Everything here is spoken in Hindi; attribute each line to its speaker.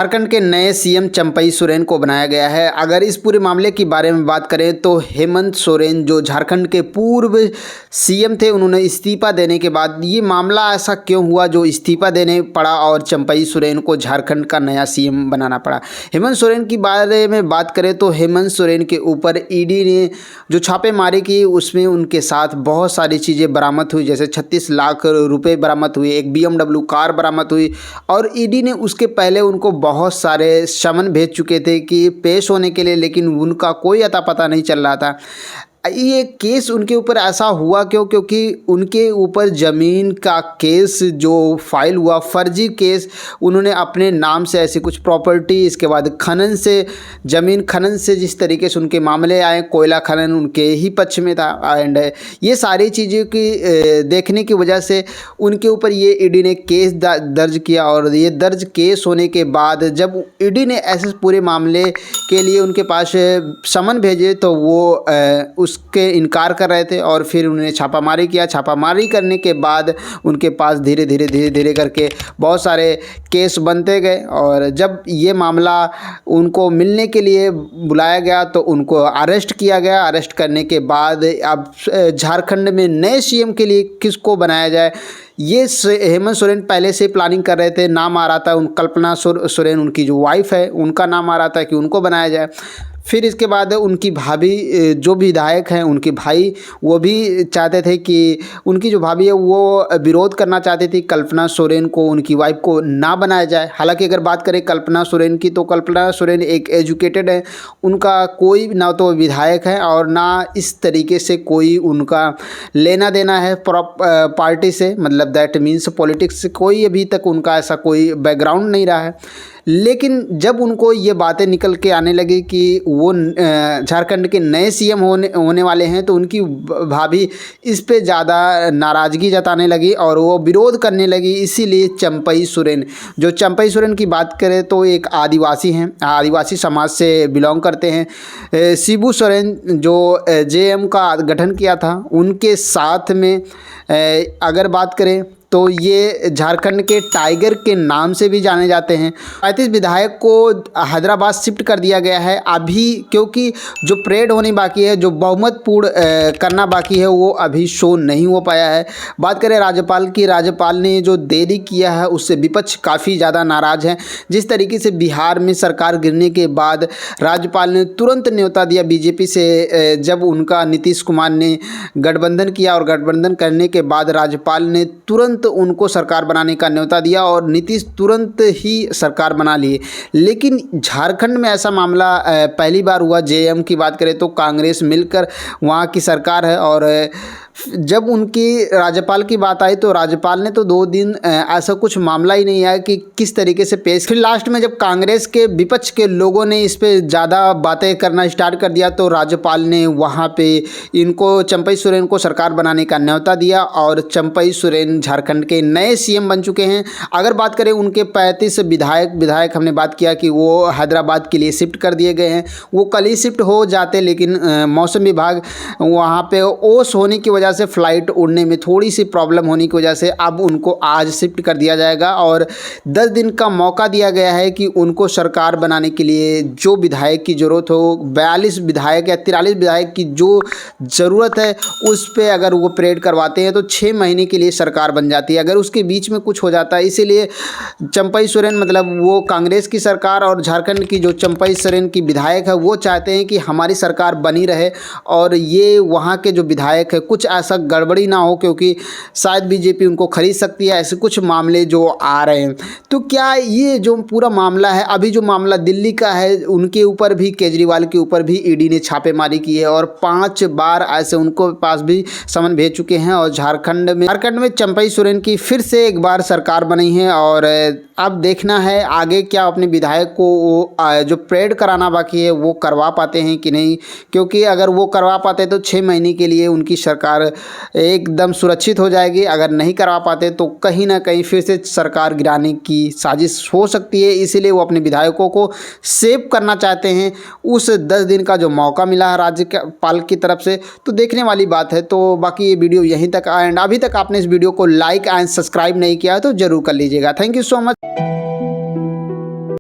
Speaker 1: झारखंड के नए सीएम चंपई सोरेन को बनाया गया है। अगर इस पूरे मामले के बारे में बात करें तो हेमंत सोरेन जो झारखंड के पूर्व सीएम थे, उन्होंने इस्तीफा देने के बाद ये मामला ऐसा क्यों हुआ जो इस्तीफा देने पड़ा और चंपई सोरेन को झारखंड का नया सीएम बनाना पड़ा। हेमंत सोरेन के बारे में बात करें तो हेमंत सोरेन के ऊपर ईडी ने जो छापेमारी की उसमें उनके साथ बहुत सारी चीज़ें बरामद हुई, जैसे 36 लाख रुपए बरामद हुए, एक BMW कार बरामद हुई और ईडी ने उसके पहले उनको बहुत सारे समन भेज चुके थे कि पेश होने के लिए, लेकिन उनका कोई अता पता नहीं चल रहा था। ये केस उनके ऊपर ऐसा हुआ क्योंकि उनके ऊपर ज़मीन का केस जो फाइल हुआ, फर्जी केस, उन्होंने अपने नाम से ऐसी कुछ प्रॉपर्टी, इसके बाद खनन से, ज़मीन खनन से जिस तरीके से उनके मामले आए, कोयला खनन उनके ही पक्ष में था एंड ये सारी चीज़ों की देखने की वजह से उनके ऊपर ये ईडी ने केस दर्ज किया। और ये दर्ज केस होने के बाद जब ईडी ने ऐसे पूरे मामले के लिए उनके पास समन भेजे तो वो उसके इनकार कर रहे थे और फिर उन्होंने छापामारी किया। छापामारी करने के बाद उनके पास धीरे धीरे करके बहुत सारे केस बनते गए और जब ये मामला उनको मिलने के लिए बुलाया गया तो उनको अरेस्ट किया गया। अरेस्ट करने के बाद अब झारखंड में नए सीएम के लिए किसको बनाया जाए, ये हेमंत सोरेन पहले से प्लानिंग कर रहे थे। नाम आ रहा था कल्पना सोरेन, उनकी जो वाइफ है, उनका नाम आ रहा था कि उनको बनाया जाए। फिर इसके बाद उनकी भाभी जो विधायक हैं, उनके भाई, वो भी चाहते थे कि उनकी जो भाभी है वो विरोध करना चाहती थी कल्पना सोरेन को, उनकी वाइफ को ना बनाया जाए। हालांकि अगर बात करें कल्पना सोरेन की तो कल्पना सोरेन एक एजुकेटेड है, उनका कोई ना तो विधायक है और ना इस तरीके से कोई उनका लेना देना है पार्टी से, मतलब दैट मीन्स पॉलिटिक्स से कोई अभी तक उनका ऐसा कोई बैकग्राउंड नहीं रहा है। लेकिन जब उनको ये बातें निकल के आने लगी कि वो झारखंड के नए सीएम होने वाले हैं तो उनकी भाभी इस पे ज़्यादा नाराज़गी जताने लगी और वो विरोध करने लगी। इसीलिए चंपई सोरेन, जो चंपई सोरेन की बात करें तो एक आदिवासी हैं, आदिवासी समाज से बिलोंग करते हैं। शिबू सोरेन जो JM का गठन किया था, उनके साथ में अगर बात करें तो ये झारखंड के टाइगर के नाम से भी जाने जाते हैं। 35 विधायक को हैदराबाद शिफ्ट कर दिया गया है अभी, क्योंकि जो परेड होनी बाकी है, जो बहुमत पूर्ण करना बाकी है, वो अभी शो नहीं हो पाया है। बात करें राज्यपाल की, राज्यपाल ने जो देरी किया है उससे विपक्ष काफ़ी ज़्यादा नाराज़ है। जिस तरीके से बिहार में सरकार गिरने के बाद राज्यपाल ने तुरंत न्योता दिया बीजेपी से, जब उनका नीतीश कुमार ने गठबंधन किया और गठबंधन करने के बाद राज्यपाल ने तुरंत उनको सरकार बनाने का न्योता दिया और नीतीश तुरंत ही सरकार बना लिए। लेकिन झारखंड में ऐसा मामला पहली बार हुआ। JM की बात करें तो कांग्रेस मिलकर वहाँ की सरकार है और जब उनकी राज्यपाल की बात आई तो राज्यपाल ने तो 2 दिन ऐसा कुछ मामला ही नहीं आया कि किस तरीके से पेश। फिर लास्ट में जब कांग्रेस के विपक्ष के लोगों ने इस पे ज़्यादा बातें करना स्टार्ट कर दिया तो राज्यपाल ने वहाँ पे इनको, चंपई सोरेन को सरकार बनाने का न्योता दिया और चंपई सोरेन झारखंड के नए सीएम बन चुके हैं। अगर बात करें उनके 35 विधायक हमने बात किया कि वो हैदराबाद के लिए शिफ्ट कर दिए गए हैं, वो कल ही शिफ्ट हो जाते, लेकिन मौसम विभाग वहाँ पे ओस होने की वजह से फ्लाइट उड़ने में थोड़ी सी प्रॉब्लम होने की वजह से अब उनको आज शिफ्ट कर दिया जाएगा और 10 दिन का मौका दिया गया है कि उनको सरकार बनाने के लिए जो विधायक की ज़रूरत हो, 42 विधायक या 43 विधायक की जो ज़रूरत है उस पर अगर वो परेड करवाते हैं तो 6 महीने के लिए सरकार बन जाती है। अगर उसके बीच में कुछ हो जाता है, इसीलिए चंपई सोरेन, मतलब वो कांग्रेस की सरकार और झारखंड की जो चंपई सोरेन की विधायक है, वो चाहते हैं कि हमारी सरकार बनी रहे और ये वहाँ के जो विधायक है कुछ ऐसा गड़बड़ी ना हो, क्योंकि शायद बीजेपी उनको खरीद सकती है। ऐसे कुछ मामले जो आ रहे हैं, तो क्या ये जो पूरा मामला है, अभी जो मामला दिल्ली का है, उनके ऊपर भी, केजरीवाल के ऊपर भी ईडी ने छापेमारी की है और 5 बार ऐसे उनको पास भी समन भेज चुके हैं और झारखंड में चंपई सोरेन की फिर से एक बार सरकार बनी है और अब देखना है आगे क्या अपने विधायक को जो परेड कराना बाकी है वो करवा पाते हैं कि नहीं, क्योंकि अगर वो करवा पाते तो 6 महीने के लिए उनकी सरकार एकदम सुरक्षित हो जाएगी। अगर नहीं करवा पाते तो कहीं ना कहीं फिर से सरकार गिराने की साजिश हो सकती है। इसीलिए वो अपने विधायकों को सेव करना चाहते हैं। उस 10 दिन का जो मौका मिला है राज्यपाल की तरफ से, तो देखने वाली बात है। तो बाकी ये वीडियो यहीं तक एंड अभी तक आपने इस वीडियो को लाइक एंड सब्सक्राइब नहीं किया है तो ज़रूर कर लीजिएगा। Thank you so much.